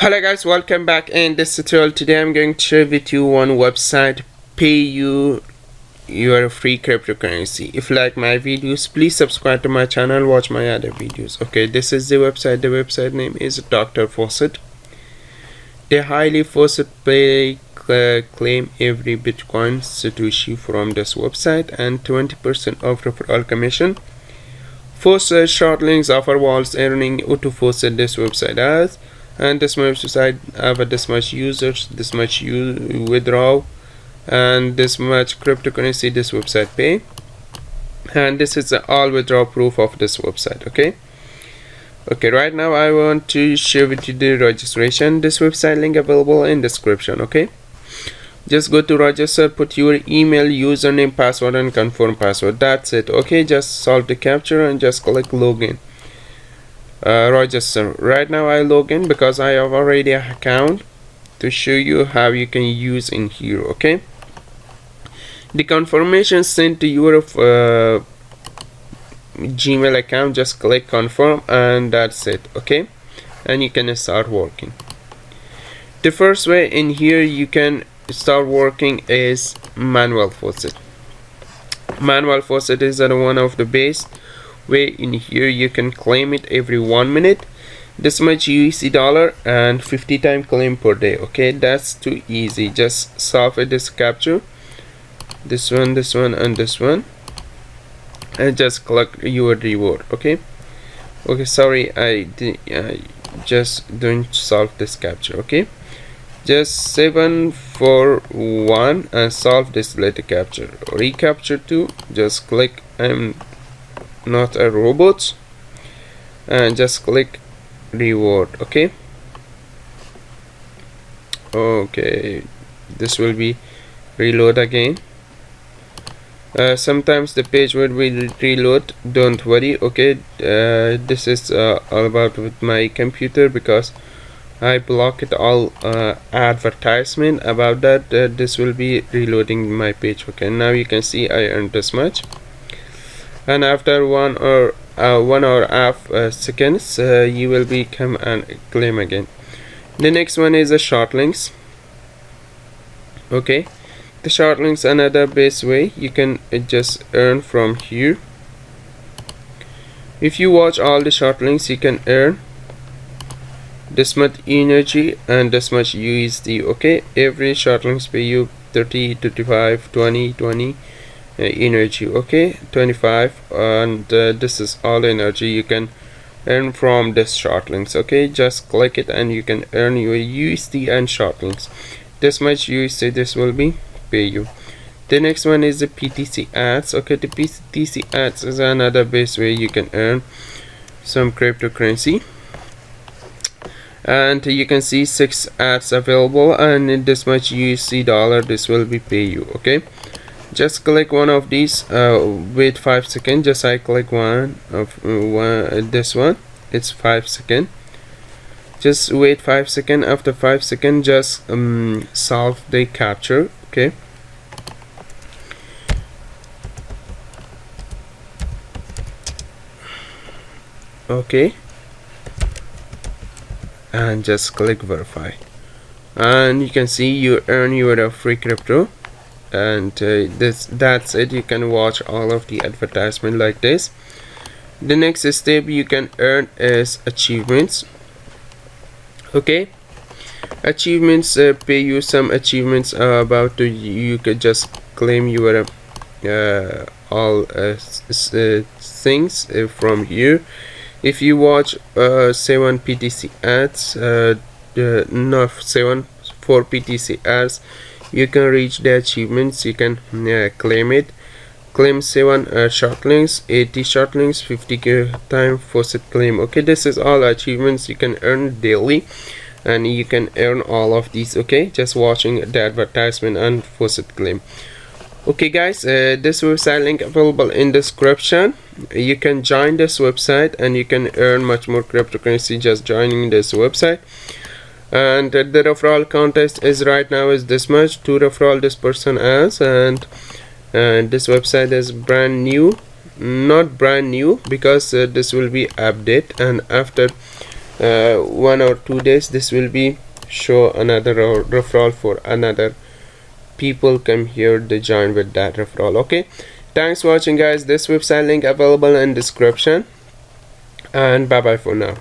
Hello guys, welcome back. In this tutorial today I'm going to share with you one website pay you your free cryptocurrency. If you like my videos, please subscribe to my channel, watch my other videos. Okay, this is the website. The website name is Doctor-Faucet. They highly faucet pay claim every Bitcoin Satoshi from this website and 20% of referral commission. Faucet Shortlinks offer walls earning auto faucet this website has. And this website have this much users, this much withdraw, and this much cryptocurrency this website pay. And this is all withdrawal proof of this website. Okay, right now I want to share with you the registration. This website link available in description. Okay, just go to register, put your email, username, password, and confirm password. That's it. Okay, just solve the captcha and just click login. Register. Right now I log in because I have already an account to show you how you can use in here. Okay, the confirmation sent to your Gmail account, just click confirm and that's it. Okay, and you can start working. The first way in here you can start working is manual faucet. Manual faucet is one of the best way. In here you can claim it every 1 minute, this much USD dollar, and 50 times claim per day. Okay, that's too easy. Just solve this captcha, this one, and this one, and just collect your reward. Okay, sorry, I just don't solve this captcha. Okay, just 741 and solve this later captcha. Recapture 2, just click I'm not a robot and just click reward. Okay, this will be reload again. Sometimes the page will be reload, don't worry. Okay, this is all about with my computer because I block it all advertisement about that. This will be reloading my page. Okay, now you can see I earned this much, and after 1 or 1.5 seconds you will be come and claim again. The next one is a Shortlinks. Okay, the Shortlinks another best way you can just earn from here. If you watch all the Shortlinks you can earn this much energy and this much USD. Okay, every Shortlinks pay you 30, 35, 20 energy. Okay, 25, and this is all energy you can earn from this Shortlinks. Okay, just click it and you can earn your USD and Shortlinks. This much USD this will be pay you. The next one is the PCDC Ads. Okay, the PCDC Ads is another best way you can earn some cryptocurrency, and you can see 6 ads available, and in this much USD dollar this will be pay you. Okay, just click one of these, wait 5 seconds. Just I click one of this one, it's 5 seconds. Just wait 5 seconds. After 5 seconds just solve the captcha. Okay, and just click verify, and you can see you earn your free crypto. And that's it. You can watch all of the advertisement like this. The next step you can earn is achievements. Okay, achievements pay you some achievements about you could just claim your all things from here. If you watch 7 PTC ads, no 7 4 PTC ads, you can reach the achievements. You can claim it. Claim 7 Shortlinks, 80 Shortlinks, 50 time faucet claim. Okay, this is all achievements you can earn daily, and you can earn all of these. Okay, just watching the advertisement and faucet claim. Okay guys, this website link available in description. You can join this website and you can earn much more cryptocurrency just joining this website. And the referral contest is right now is this much, 2 referral this person has, and this website is brand new, not brand new because this will be update, and after 1 or 2 days, this will be show another referral for another people come here, they join with that referral. Okay, thanks for watching guys. This website link available in description, and bye bye for now.